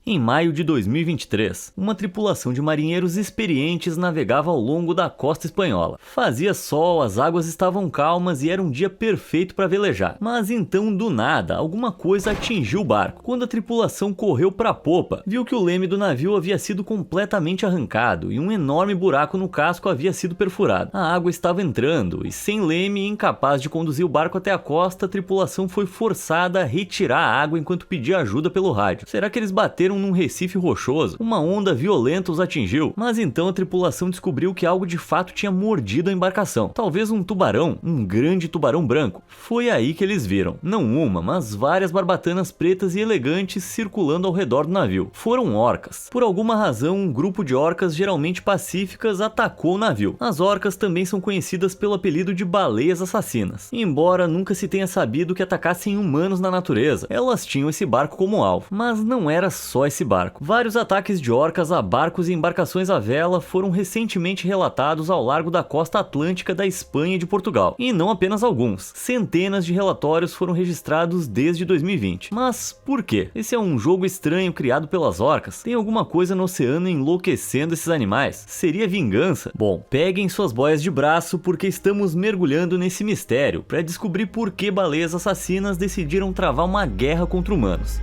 Em maio de 2023, uma tripulação de marinheiros experientes navegava ao longo da costa espanhola. Fazia sol, as águas estavam calmas e era um dia perfeito para velejar. Mas então, do nada, alguma coisa atingiu o barco. Quando a tripulação correu para a popa, viu que o leme do navio havia sido completamente arrancado e um enorme buraco no casco havia sido perfurado. A água estava entrando e, sem leme e incapaz de conduzir o barco até a costa, a tripulação foi forçada a retirar a água enquanto pedia ajuda pelo rádio. Será que eles bateram num recife rochoso? Uma onda violenta os atingiu, mas então a tripulação descobriu que algo de fato tinha mordido a embarcação. Talvez um tubarão, um grande tubarão branco. Foi aí que eles viram, não uma, mas várias barbatanas pretas e elegantes circulando ao redor do navio. Foram orcas. Por alguma razão, um grupo de orcas geralmente pacíficas atacou o navio. As orcas também são conhecidas pelo apelido de baleias assassinas. Embora nunca se tenha sabido que atacassem humanos na natureza, elas tinham esse barco como alvo. Mas não era só esse barco. Vários ataques de orcas a barcos e embarcações à vela foram recentemente relatados ao largo da costa atlântica da Espanha e de Portugal. E não apenas alguns. Centenas de relatórios foram registrados desde 2020. Mas por quê? Esse é um jogo estranho criado pelas orcas? Tem alguma coisa no oceano enlouquecendo esses animais? Seria vingança? Bom, peguem suas boias de braço porque estamos mergulhando nesse mistério para descobrir por que baleias assassinas decidiram travar uma guerra contra humanos.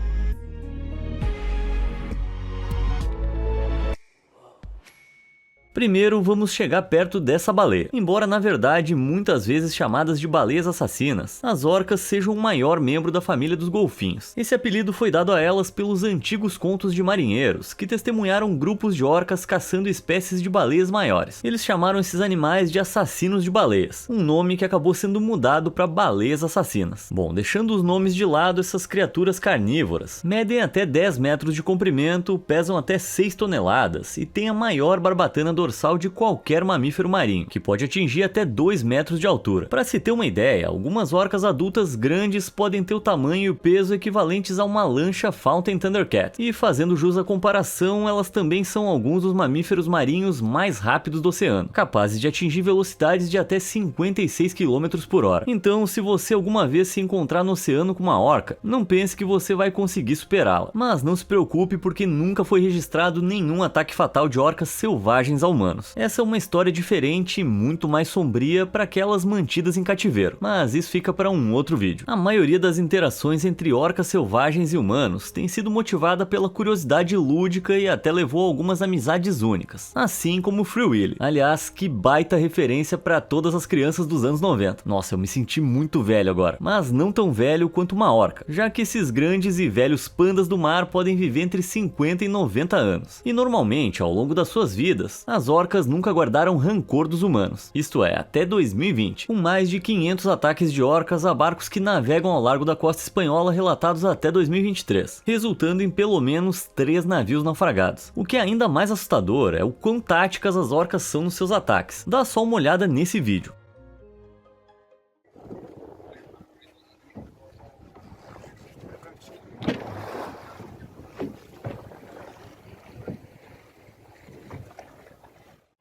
Primeiro, vamos chegar perto dessa baleia. Embora, na verdade, muitas vezes chamadas de baleias assassinas, as orcas sejam o maior membro da família dos golfinhos. Esse apelido foi dado a elas pelos antigos contos de marinheiros, que testemunharam grupos de orcas caçando espécies de baleias maiores. Eles chamaram esses animais de assassinos de baleias, um nome que acabou sendo mudado para baleias assassinas. Bom, deixando os nomes de lado, essas criaturas carnívoras medem até 10 metros de comprimento, pesam até 6 toneladas e têm a maior barbatana dorsal de qualquer mamífero marinho, que pode atingir até 2 metros de altura. Para se ter uma ideia, algumas orcas adultas grandes podem ter o tamanho e o peso equivalentes a uma lancha Fountain Thundercat. E fazendo jus à comparação, elas também são alguns dos mamíferos marinhos mais rápidos do oceano, capazes de atingir velocidades de até 56 km por hora. Então, se você alguma vez se encontrar no oceano com uma orca, não pense que você vai conseguir superá-la. Mas não se preocupe porque nunca foi registrado nenhum ataque fatal de orcas selvagens ao humanos. Essa é uma história diferente e muito mais sombria para aquelas mantidas em cativeiro, mas isso fica para um outro vídeo. A maioria das interações entre orcas selvagens e humanos tem sido motivada pela curiosidade lúdica e até levou a algumas amizades únicas, assim como Free Willy. Aliás, que baita referência para todas as crianças dos anos 90. Nossa, eu me senti muito velho agora, mas não tão velho quanto uma orca, já que esses grandes e velhos pandas do mar podem viver entre 50 e 90 anos. E normalmente, ao longo das suas vidas, as orcas nunca guardaram rancor dos humanos, isto é, até 2020, com mais de 500 ataques de orcas a barcos que navegam ao largo da costa espanhola relatados até 2023, resultando em pelo menos 3 navios naufragados. O que é ainda mais assustador é o quão táticas as orcas são nos seus ataques. Dá só uma olhada nesse vídeo.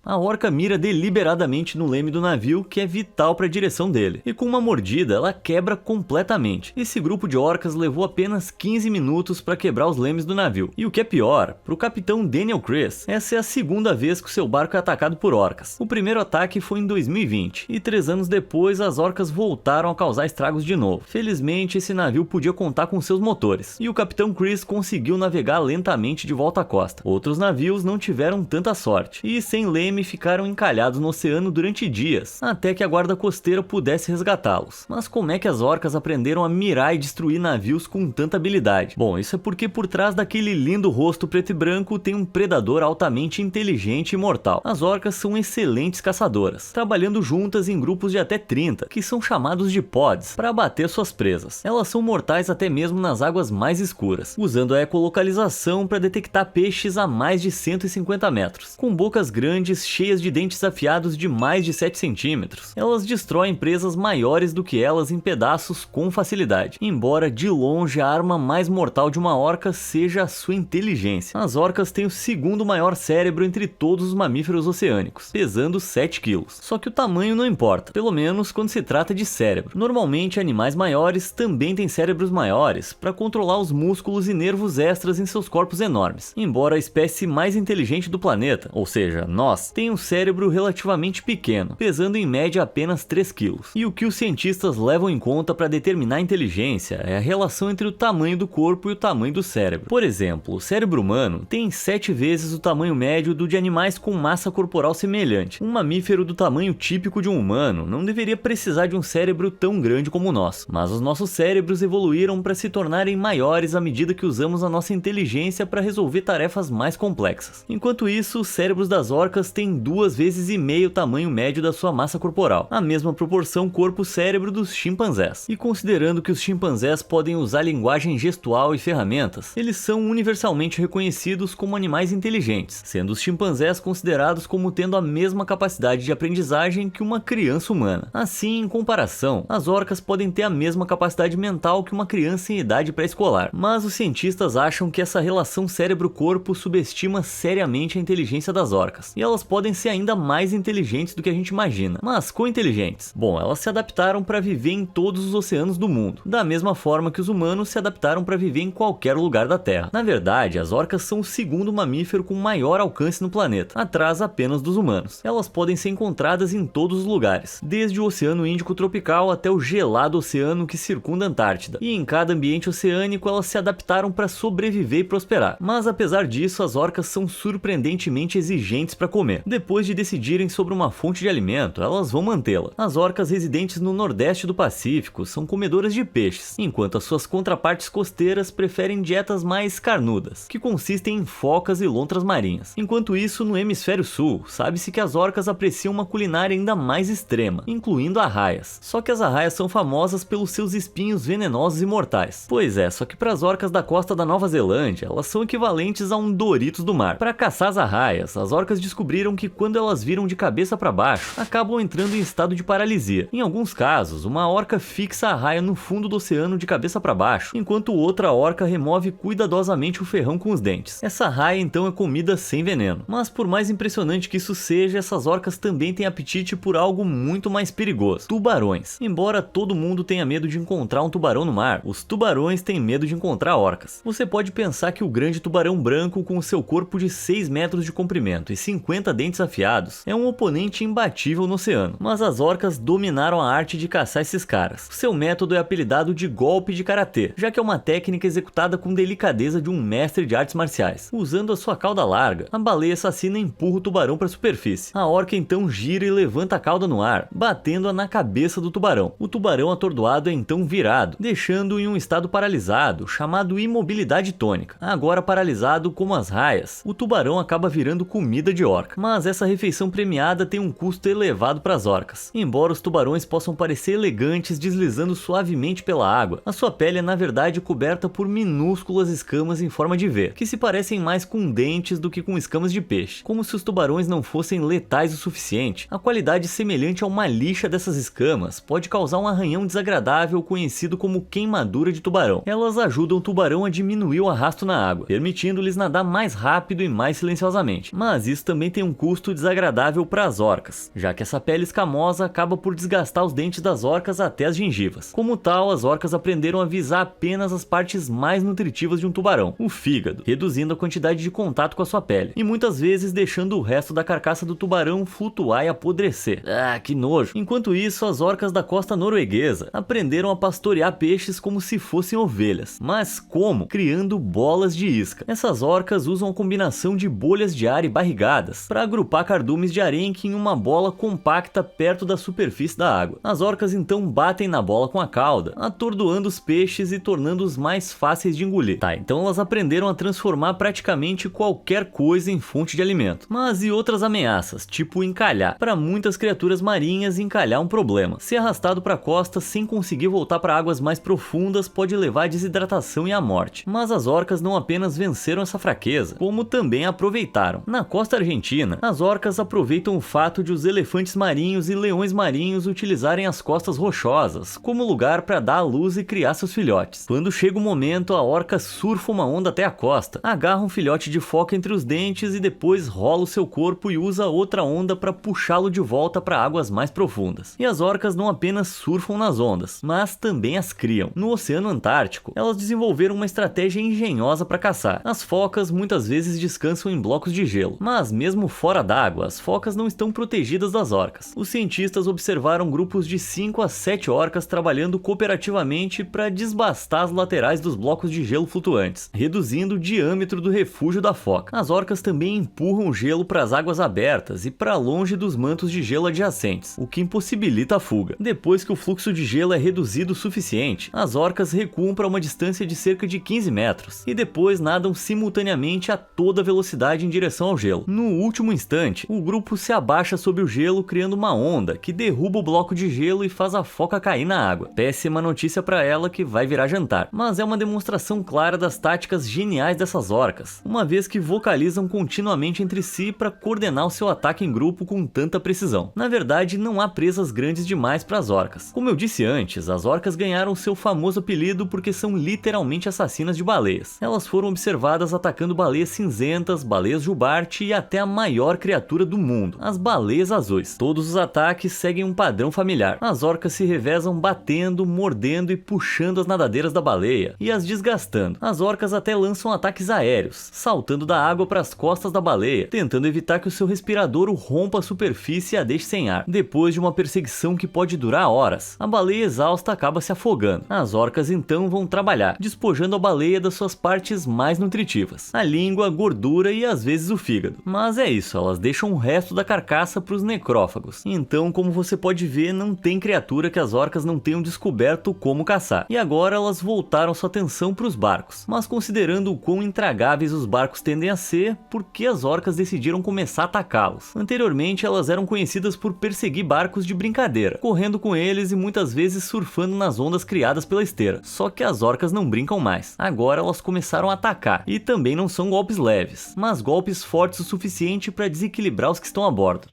A orca mira deliberadamente no leme do navio, que é vital para a direção dele, e com uma mordida ela quebra completamente. Esse grupo de orcas levou apenas 15 minutos para quebrar os lemes do navio. E o que é pior, para o capitão Daniel Chris, essa é a segunda vez que o seu barco é atacado por orcas. O primeiro ataque foi em 2020, e 3 anos depois as orcas voltaram a causar estragos de novo. Felizmente esse navio podia contar com seus motores, e o capitão Chris conseguiu navegar lentamente de volta à costa. Outros navios não tiveram tanta sorte, e sem leme ficaram encalhados no oceano durante dias, até que a guarda costeira pudesse resgatá-los. Mas como é que as orcas aprenderam a mirar e destruir navios com tanta habilidade? Bom, isso é porque por trás daquele lindo rosto preto e branco tem um predador altamente inteligente e mortal. As orcas são excelentes caçadoras, trabalhando juntas em grupos de até 30, que são chamados de pods, para abater suas presas. Elas são mortais até mesmo nas águas mais escuras, usando a ecolocalização para detectar peixes a mais de 150 metros. Com bocas grandes vezes cheias de dentes afiados de mais de 7 centímetros. Elas destroem presas maiores do que elas em pedaços com facilidade, embora de longe a arma mais mortal de uma orca seja a sua inteligência. As orcas têm o segundo maior cérebro entre todos os mamíferos oceânicos, pesando 7 quilos. Só que o tamanho não importa, pelo menos quando se trata de cérebro. Normalmente animais maiores também têm cérebros maiores para controlar os músculos e nervos extras em seus corpos enormes, embora a espécie mais inteligente do planeta, ou seja, nós, tenha um cérebro relativamente pequeno, pesando em média apenas 3 quilos. E o que os cientistas levam em conta para determinar a inteligência é a relação entre o tamanho do corpo e o tamanho do cérebro. Por exemplo, o cérebro humano tem 7 vezes o tamanho médio do de animais com massa corporal semelhante. Um mamífero do tamanho típico de um humano não deveria precisar de um cérebro tão grande como o nosso, mas os nossos cérebros evoluíram para se tornarem maiores à medida que usamos a nossa inteligência para resolver tarefas mais complexas. Enquanto isso, os cérebros das orcas têm 2,5 vezes o tamanho médio da sua massa corporal, a mesma proporção corpo-cérebro dos chimpanzés. E considerando que os chimpanzés podem usar linguagem gestual e ferramentas, eles são universalmente reconhecidos como animais inteligentes, sendo os chimpanzés considerados como tendo a mesma capacidade de aprendizagem que uma criança humana. Assim, em comparação, as orcas podem ter a mesma capacidade mental que uma criança em idade pré-escolar, mas os cientistas acham que essa relação cérebro-corpo subestima seriamente a inteligência das orcas, e elas podem ser ainda mais inteligentes do que a gente imagina. Mas quão inteligentes? Bom, elas se adaptaram para viver em todos os oceanos do mundo, da mesma forma que os humanos se adaptaram para viver em qualquer lugar da Terra. Na verdade, as orcas são o segundo mamífero com maior alcance no planeta, atrás apenas dos humanos. Elas podem ser encontradas em todos os lugares, desde o Oceano Índico tropical até o gelado oceano que circunda a Antártida, e em cada ambiente oceânico elas se adaptaram para sobreviver e prosperar. Mas apesar disso, as orcas são surpreendentemente exigentes para comer. Depois de decidirem sobre uma fonte de alimento, elas vão mantê-la. As orcas residentes no nordeste do Pacífico são comedoras de peixes, enquanto as suas contrapartes costeiras preferem dietas mais carnudas, que consistem em focas e lontras marinhas. Enquanto isso, no hemisfério sul, sabe-se que as orcas apreciam uma culinária ainda mais extrema, incluindo arraias. Só que as arraias são famosas pelos seus espinhos venenosos e mortais. Pois é, só que para as orcas da costa da Nova Zelândia, elas são equivalentes a um Doritos do mar. Para caçar as arraias, as orcas descobriram que quando elas viram de cabeça para baixo, acabam entrando em estado de paralisia. Em alguns casos, uma orca fixa a arraia no fundo do oceano de cabeça para baixo, enquanto outra orca remove cuidadosamente o ferrão com os dentes. Essa arraia então é comida sem veneno. Mas por mais impressionante que isso seja, essas orcas também têm apetite por algo muito mais perigoso: tubarões. Embora todo mundo tenha medo de encontrar um tubarão no mar, os tubarões têm medo de encontrar orcas. Você pode pensar que o grande tubarão branco, com seu corpo de 6 metros de comprimento e 50 dentes afiados, é um oponente imbatível no oceano, mas as orcas dominaram a arte de caçar esses caras. Seu método é apelidado de golpe de karatê, já que é uma técnica executada com delicadeza de um mestre de artes marciais. Usando a sua cauda larga, a baleia assassina empurra o tubarão para a superfície. A orca então gira e levanta a cauda no ar, batendo-a na cabeça do tubarão. O tubarão atordoado é então virado, deixando-o em um estado paralisado, chamado imobilidade tônica. Agora paralisado como as raias, o tubarão acaba virando comida de orca. Mas essa refeição premiada tem um custo elevado para as orcas. Embora os tubarões possam parecer elegantes deslizando suavemente pela água, a sua pele é na verdade coberta por minúsculas escamas em forma de V, que se parecem mais com dentes do que com escamas de peixe. Como se os tubarões não fossem letais o suficiente, a qualidade semelhante a uma lixa dessas escamas pode causar um arranhão desagradável conhecido como queimadura de tubarão. Elas ajudam o tubarão a diminuir o arrasto na água, permitindo-lhes nadar mais rápido e mais silenciosamente. Mas isso também tem um custo desagradável para as orcas, já que essa pele escamosa acaba por desgastar os dentes das orcas até as gengivas. Como tal, as orcas aprenderam a visar apenas as partes mais nutritivas de um tubarão, o fígado, reduzindo a quantidade de contato com a sua pele, e muitas vezes deixando o resto da carcaça do tubarão flutuar e apodrecer. Ah, que nojo! Enquanto isso, as orcas da costa norueguesa aprenderam a pastorear peixes como se fossem ovelhas. Mas como? Criando bolas de isca. Essas orcas usam a combinação de bolhas de ar e barrigadas para agrupar cardumes de arenque em uma bola compacta perto da superfície da água. As orcas então batem na bola com a cauda, atordoando os peixes e tornando-os mais fáceis de engolir. Tá, então elas aprenderam a transformar praticamente qualquer coisa em fonte de alimento. Mas e outras ameaças, tipo encalhar? Para muitas criaturas marinhas, encalhar é um problema. Ser arrastado para a costa sem conseguir voltar para águas mais profundas pode levar à desidratação e à morte. Mas as orcas não apenas venceram essa fraqueza, como também a aproveitaram. Na costa argentina, marina. As orcas aproveitam o fato de os elefantes marinhos e leões marinhos utilizarem as costas rochosas como lugar para dar à luz e criar seus filhotes. Quando chega o momento, a orca surfa uma onda até a costa, agarra um filhote de foca entre os dentes e depois rola o seu corpo e usa outra onda para puxá-lo de volta para águas mais profundas. E as orcas não apenas surfam nas ondas, mas também as criam. No Oceano Antártico, elas desenvolveram uma estratégia engenhosa para caçar. As focas muitas vezes descansam em blocos de gelo, mas mesmo fora d'água, as focas não estão protegidas das orcas. Os cientistas observaram grupos de 5 a 7 orcas trabalhando cooperativamente para desbastar as laterais dos blocos de gelo flutuantes, reduzindo o diâmetro do refúgio da foca. As orcas também empurram o gelo para as águas abertas e para longe dos mantos de gelo adjacentes, o que impossibilita a fuga. Depois que o fluxo de gelo é reduzido o suficiente, as orcas recuam para uma distância de cerca de 15 metros e depois nadam simultaneamente a toda velocidade em direção ao gelo. No último instante, o grupo se abaixa sobre o gelo criando uma onda que derruba o bloco de gelo e faz a foca cair na água. Péssima notícia para ela que vai virar jantar, mas é uma demonstração clara das táticas geniais dessas orcas, uma vez que vocalizam continuamente entre si para coordenar o seu ataque em grupo com tanta precisão. Na verdade, não há presas grandes demais para as orcas. Como eu disse antes, as orcas ganharam seu famoso apelido porque são literalmente assassinas de baleias. Elas foram observadas atacando baleias cinzentas, baleias jubarte e até a maior criatura do mundo, as baleias azuis. Todos os ataques seguem um padrão familiar. As orcas se revezam batendo, mordendo e puxando as nadadeiras da baleia e as desgastando. As orcas até lançam ataques aéreos, saltando da água para as costas da baleia, tentando evitar que o seu respirador rompa a superfície e a deixe sem ar. Depois de uma perseguição que pode durar horas, a baleia exausta acaba se afogando. As orcas então vão trabalhar, despojando a baleia das suas partes mais nutritivas, a língua, a gordura e às vezes o fígado. Mas é isso, elas deixam o resto da carcaça para os necrófagos. Então, como você pode ver, não tem criatura que as orcas não tenham descoberto como caçar. E agora elas voltaram sua atenção para os barcos. Mas considerando o quão intragáveis os barcos tendem a ser, por que as orcas decidiram começar a atacá-los? Anteriormente, elas eram conhecidas por perseguir barcos de brincadeira, correndo com eles e muitas vezes surfando nas ondas criadas pela esteira. Só que as orcas não brincam mais. Agora elas começaram a atacar, e também não são golpes leves, mas golpes fortes o suficiente para desequilibrar os que estão a bordo.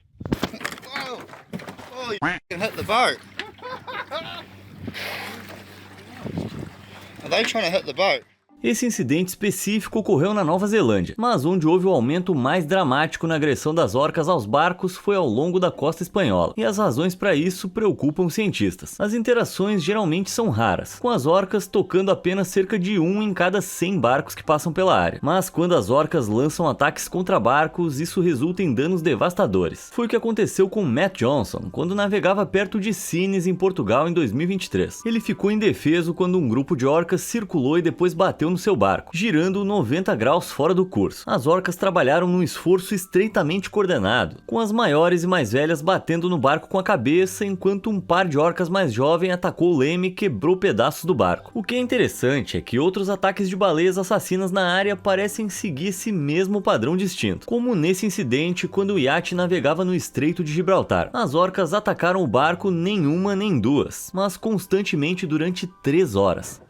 Oh, you hit the boat. Are they trying to hit the boat? Esse incidente específico ocorreu na Nova Zelândia, mas onde houve o aumento mais dramático na agressão das orcas aos barcos foi ao longo da costa espanhola, e as razões para isso preocupam os cientistas. As interações geralmente são raras, com as orcas tocando apenas cerca de 1 em cada 100 barcos que passam pela área. Mas quando as orcas lançam ataques contra barcos, isso resulta em danos devastadores. Foi o que aconteceu com Matt Johnson quando navegava perto de Sines, em Portugal, em 2023. Ele ficou indefeso quando um grupo de orcas circulou e depois bateu no seu barco, girando 90 graus fora do curso. As orcas trabalharam num esforço estreitamente coordenado, com as maiores e mais velhas batendo no barco com a cabeça, enquanto um par de orcas mais jovem atacou o leme e quebrou pedaços do barco. O que é interessante é que outros ataques de baleias assassinas na área parecem seguir esse mesmo padrão distinto, como nesse incidente quando o iate navegava no Estreito de Gibraltar. As orcas atacaram o barco nem uma nem duas, mas constantemente durante 3 horas.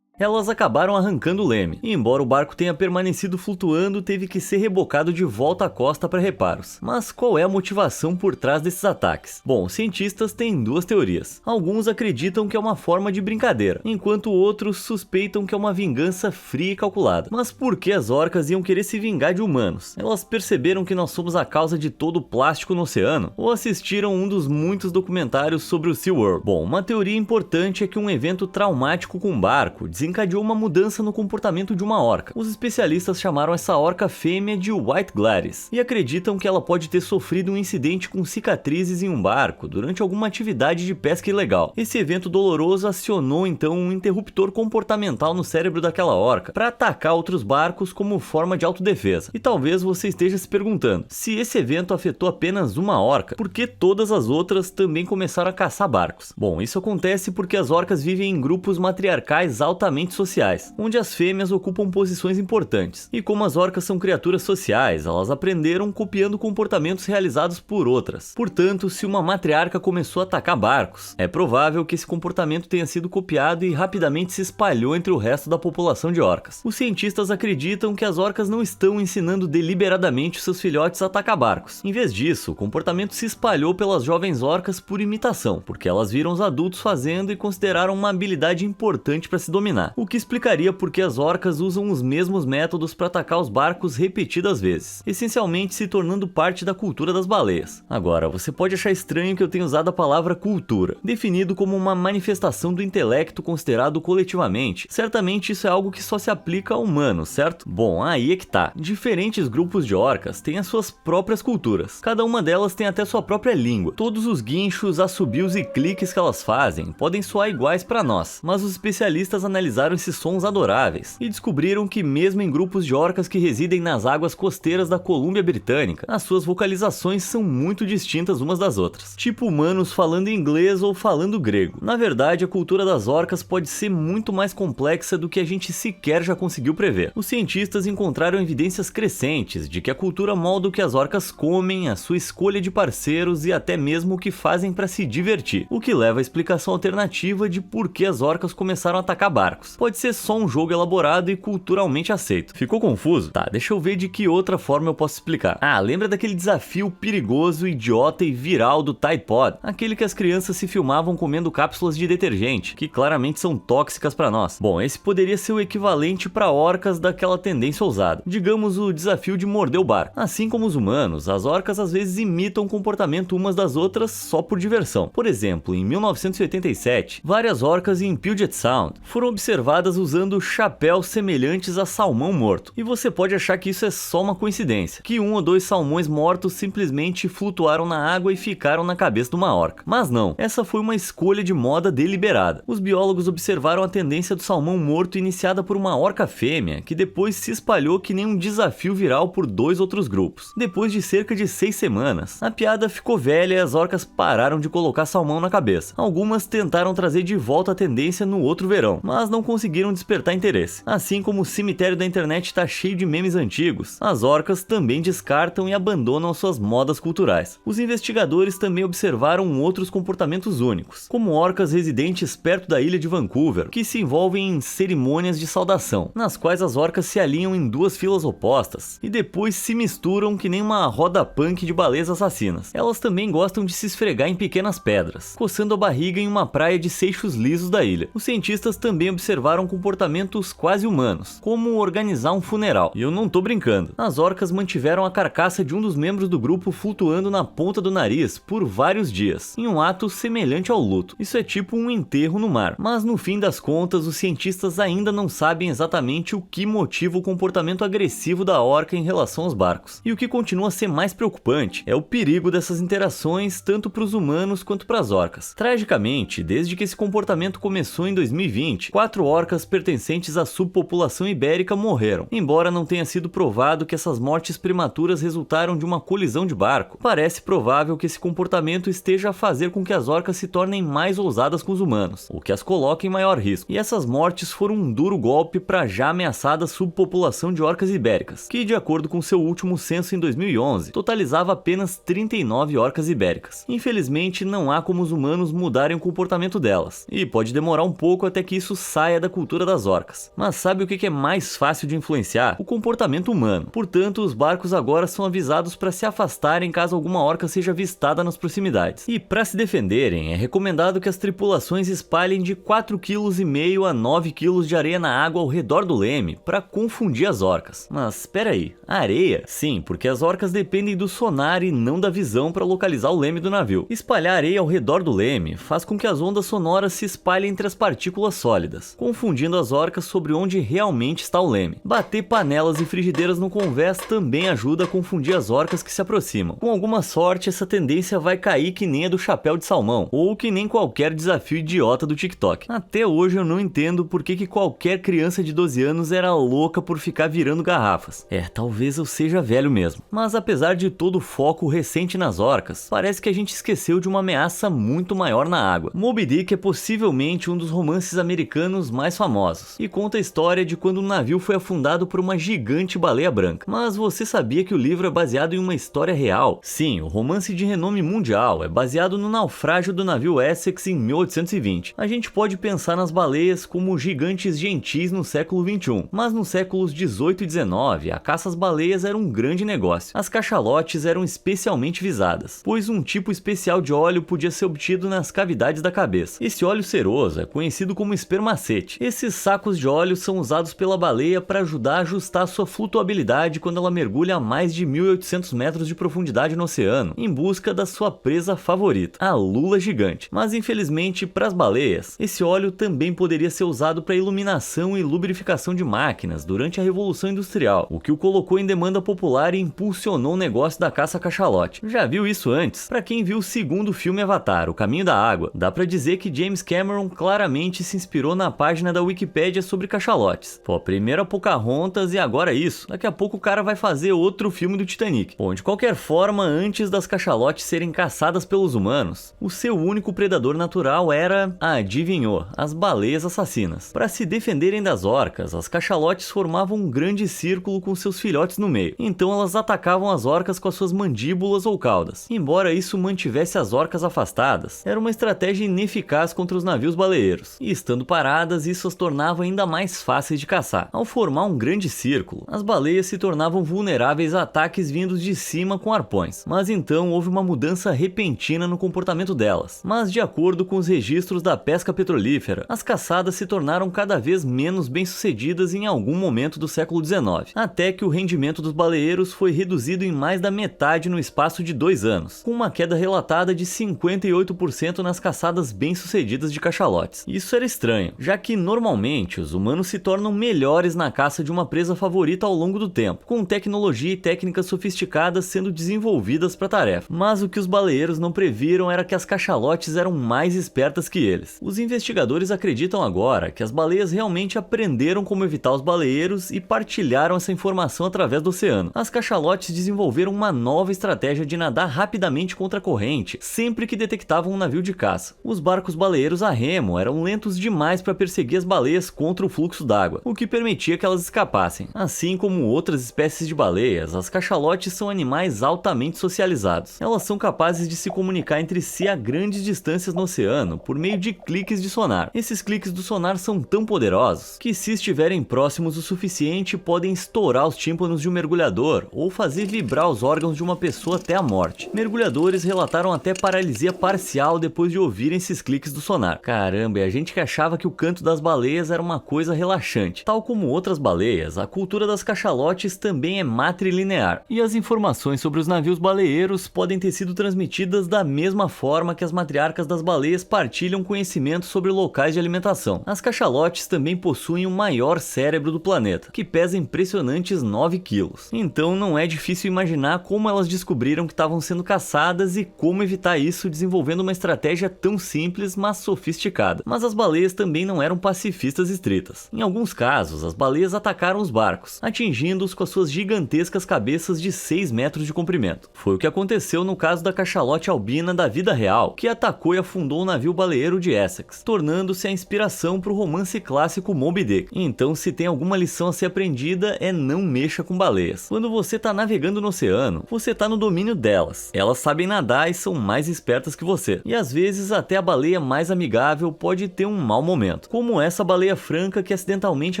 Elas acabaram arrancando o leme, e embora o barco tenha permanecido flutuando, teve que ser rebocado de volta à costa para reparos. Mas qual é a motivação por trás desses ataques? Bom, os cientistas têm 2 teorias. Alguns acreditam que é uma forma de brincadeira, enquanto outros suspeitam que é uma vingança fria e calculada. Mas por que as orcas iam querer se vingar de humanos? Elas perceberam que nós somos a causa de todo o plástico no oceano? Ou assistiram um dos muitos documentários sobre o SeaWorld? Bom, uma teoria importante é que um evento traumático com um barco desencadeou uma mudança no comportamento de uma orca. Os especialistas chamaram essa orca fêmea de White Gladys e acreditam que ela pode ter sofrido um incidente com cicatrizes em um barco durante alguma atividade de pesca ilegal. Esse evento doloroso acionou então um interruptor comportamental no cérebro daquela orca para atacar outros barcos como forma de autodefesa. E talvez você esteja se perguntando, se esse evento afetou apenas uma orca, por que todas as outras também começaram a caçar barcos? Bom, isso acontece porque as orcas vivem em grupos matriarcais altamente comportamentos sociais, onde as fêmeas ocupam posições importantes. E como as orcas são criaturas sociais, elas aprenderam copiando comportamentos realizados por outras. Portanto, se uma matriarca começou a atacar barcos, é provável que esse comportamento tenha sido copiado e rapidamente se espalhou entre o resto da população de orcas. Os cientistas acreditam que as orcas não estão ensinando deliberadamente seus filhotes a atacar barcos. Em vez disso, o comportamento se espalhou pelas jovens orcas por imitação, porque elas viram os adultos fazendo e consideraram uma habilidade importante para se dominar, o que explicaria por que as orcas usam os mesmos métodos para atacar os barcos repetidas vezes, essencialmente se tornando parte da cultura das baleias. Agora, você pode achar estranho que eu tenha usado a palavra cultura, definido como uma manifestação do intelecto considerado coletivamente. Certamente isso é algo que só se aplica a humanos, certo? Bom, aí é que tá. Diferentes grupos de orcas têm as suas próprias culturas. Cada uma delas tem até sua própria língua. Todos os guinchos, assobios e cliques que elas fazem podem soar iguais para nós, mas os especialistas analisaram esses sons adoráveis e descobriram que mesmo em grupos de orcas que residem nas águas costeiras da Colômbia Britânica, as suas vocalizações são muito distintas umas das outras, tipo humanos falando inglês ou falando grego. Na verdade, a cultura das orcas pode ser muito mais complexa do que a gente sequer já conseguiu prever. Os cientistas encontraram evidências crescentes de que a cultura molda o que as orcas comem, a sua escolha de parceiros e até mesmo o que fazem para se divertir, o que leva à explicação alternativa de por que as orcas começaram a atacar barcos. Pode ser só um jogo elaborado e culturalmente aceito. Ficou confuso? Tá, deixa eu ver de que outra forma eu posso explicar. Ah, lembra daquele desafio perigoso, idiota e viral do Tide Pod? Aquele que as crianças se filmavam comendo cápsulas de detergente, que claramente são tóxicas para nós. Bom, esse poderia ser o equivalente para orcas daquela tendência ousada. Digamos o desafio de morder o barco. Assim como os humanos, as orcas às vezes imitam o comportamento umas das outras só por diversão. Por exemplo, em 1987, várias orcas em Puget Sound foram observadas usando chapéus semelhantes a salmão morto. E você pode achar que isso é só uma coincidência, que um ou dois salmões mortos simplesmente flutuaram na água e ficaram na cabeça de uma orca. Mas não, essa foi uma escolha de moda deliberada. Os biólogos observaram a tendência do salmão morto iniciada por uma orca fêmea, que depois se espalhou que nem um desafio viral por dois outros grupos. Depois de cerca de 6 semanas, a piada ficou velha e as orcas pararam de colocar salmão na cabeça. Algumas tentaram trazer de volta a tendência no outro verão, mas não conseguiram despertar interesse. Assim como o cemitério da internet está cheio de memes antigos, as orcas também descartam e abandonam suas modas culturais. Os investigadores também observaram outros comportamentos únicos, como orcas residentes perto da ilha de Vancouver, que se envolvem em cerimônias de saudação, nas quais as orcas se alinham em duas filas opostas e depois se misturam que nem uma roda punk de baleias assassinas. Elas também gostam de se esfregar em pequenas pedras, coçando a barriga em uma praia de seixos lisos da ilha. Os cientistas também observaram comportamentos quase humanos, como organizar um funeral. E eu não tô brincando. As orcas mantiveram a carcaça de um dos membros do grupo flutuando na ponta do nariz por vários dias, em um ato semelhante ao luto. Isso é tipo um enterro no mar. Mas no fim das contas, os cientistas ainda não sabem exatamente o que motiva o comportamento agressivo da orca em relação aos barcos. E o que continua a ser mais preocupante é o perigo dessas interações tanto para os humanos quanto para as orcas. Tragicamente, desde que esse comportamento começou em 2020, 4 orcas pertencentes à subpopulação ibérica morreram. Embora não tenha sido provado que essas mortes prematuras resultaram de uma colisão de barco, parece provável que esse comportamento esteja a fazer com que as orcas se tornem mais ousadas com os humanos, o que as coloca em maior risco. E essas mortes foram um duro golpe para a já ameaçada subpopulação de orcas ibéricas, que de acordo com seu último censo em 2011, totalizava apenas 39 orcas ibéricas. Infelizmente, não há como os humanos mudarem o comportamento delas, e pode demorar um pouco até que isso saia da cultura das orcas. Mas sabe o que é mais fácil de influenciar? O comportamento humano. Portanto, os barcos agora são avisados para se afastarem caso alguma orca seja avistada nas proximidades. E para se defenderem, é recomendado que as tripulações espalhem de 4,5 kg a 9 kg de areia na água ao redor do leme para confundir as orcas. Mas espera aí, areia? Sim, porque as orcas dependem do sonar e não da visão para localizar o leme do navio. Espalhar areia ao redor do leme faz com que as ondas sonoras se espalhem entre as partículas sólidas, confundindo as orcas sobre onde realmente está o leme. Bater panelas e frigideiras no convés também ajuda a confundir as orcas que se aproximam. Com alguma sorte, essa tendência vai cair que nem a do chapéu de salmão, ou que nem qualquer desafio idiota do TikTok. Até hoje eu não entendo por que qualquer criança de 12 anos era louca por ficar virando garrafas. Talvez eu seja velho mesmo. Mas apesar de todo o foco recente nas orcas, parece que a gente esqueceu de uma ameaça muito maior na água. Moby Dick é possivelmente um dos romances americanos dos mais famosos, e conta a história de quando um navio foi afundado por uma gigante baleia branca. Mas você sabia que o livro é baseado em uma história real? Sim, o romance de renome mundial é baseado no naufrágio do navio Essex em 1820. A gente pode pensar nas baleias como gigantes gentis no século XXI, mas nos séculos 18 e 19, a caça às baleias era um grande negócio. As cachalotes eram especialmente visadas, pois um tipo especial de óleo podia ser obtido nas cavidades da cabeça. Esse óleo ceroso é conhecido como espermacete. Esses sacos de óleo são usados pela baleia para ajudar a ajustar sua flutuabilidade quando ela mergulha a mais de 1.800 metros de profundidade no oceano, em busca da sua presa favorita, a lula gigante. Mas infelizmente, para as baleias, esse óleo também poderia ser usado para iluminação e lubrificação de máquinas durante a Revolução Industrial, o que o colocou em demanda popular e impulsionou o negócio da caça à cachalote. Já viu isso antes? Para quem viu o segundo filme Avatar, O Caminho da Água, dá pra dizer que James Cameron claramente se inspirou na página da Wikipédia sobre cachalotes. Pô, primeiro a Pocahontas e agora isso. Daqui a pouco o cara vai fazer outro filme do Titanic. Bom, de qualquer forma, antes das cachalotes serem caçadas pelos humanos, o seu único predador natural era, adivinhou, as baleias assassinas. Para se defenderem das orcas, as cachalotes formavam um grande círculo com seus filhotes no meio. Então elas atacavam as orcas com as suas mandíbulas ou caudas. Embora isso mantivesse as orcas afastadas, era uma estratégia ineficaz contra os navios baleeiros, e estando paradas, isso as tornava ainda mais fáceis de caçar. Ao formar um grande círculo, as baleias se tornavam vulneráveis a ataques vindos de cima com arpões, mas então houve uma mudança repentina no comportamento delas. Mas de acordo com os registros da pesca petrolífera, as caçadas se tornaram cada vez menos bem-sucedidas em algum momento do século XIX, até que o rendimento dos baleeiros foi reduzido em mais da metade no espaço de 2 anos, com uma queda relatada de 58% nas caçadas bem-sucedidas de cachalotes. Isso era estranho, já que normalmente os humanos se tornam melhores na caça de uma presa favorita ao longo do tempo, com tecnologia e técnicas sofisticadas sendo desenvolvidas para a tarefa. Mas o que os baleeiros não previram era que as cachalotes eram mais espertas que eles. Os investigadores acreditam agora que as baleias realmente aprenderam como evitar os baleeiros e partilharam essa informação através do oceano. As cachalotes desenvolveram uma nova estratégia de nadar rapidamente contra a corrente sempre que detectavam um navio de caça. Os barcos baleeiros a remo eram lentos demais para perseguir as baleias contra o fluxo d'água, o que permitia que elas escapassem. Assim como outras espécies de baleias, as cachalotes são animais altamente socializados. Elas são capazes de se comunicar entre si a grandes distâncias no oceano por meio de cliques de sonar. Esses cliques do sonar são tão poderosos que, se estiverem próximos o suficiente, podem estourar os tímpanos de um mergulhador ou fazer vibrar os órgãos de uma pessoa até a morte. Mergulhadores relataram até paralisia parcial depois de ouvirem esses cliques do sonar. Caramba, e a gente que achava que o canto das baleias era uma coisa relaxante. Tal como outras baleias, a cultura das cachalotes também é matrilinear, e as informações sobre os navios baleeiros podem ter sido transmitidas da mesma forma que as matriarcas das baleias partilham conhecimento sobre locais de alimentação. As cachalotes também possuem o maior cérebro do planeta, que pesa impressionantes 9 quilos. Então não é difícil imaginar como elas descobriram que estavam sendo caçadas e como evitar isso desenvolvendo uma estratégia tão simples, mas sofisticada. Mas as baleias também não eram pacifistas estritas. Em alguns casos, as baleias atacaram os barcos, atingindo-os com as suas gigantescas cabeças de 6 metros de comprimento. Foi o que aconteceu no caso da cachalote albina da vida real, que atacou e afundou o navio baleeiro de Essex, tornando-se a inspiração para o romance clássico Moby Dick. Então, se tem alguma lição a ser aprendida, é não mexa com baleias. Quando você está navegando no oceano, você está no domínio delas. Elas sabem nadar e são mais espertas que você. E às vezes até a baleia mais amigável pode ter um mau momento, como essa baleia franca que acidentalmente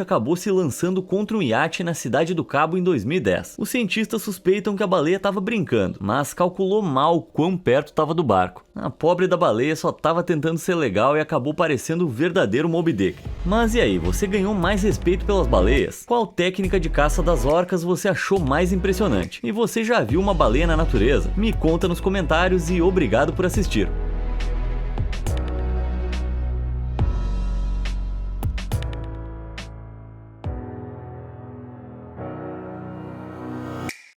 acabou se lançando contra um iate na cidade do Cabo em 2010. Os cientistas suspeitam que a baleia estava brincando, mas calculou mal quão perto estava do barco. A pobre da baleia só estava tentando ser legal e acabou parecendo o verdadeiro Moby Dick. Mas e aí, você ganhou mais respeito pelas baleias? Qual técnica de caça das orcas você achou mais impressionante? E você já viu uma baleia na natureza? Me conta nos comentários e obrigado por assistir.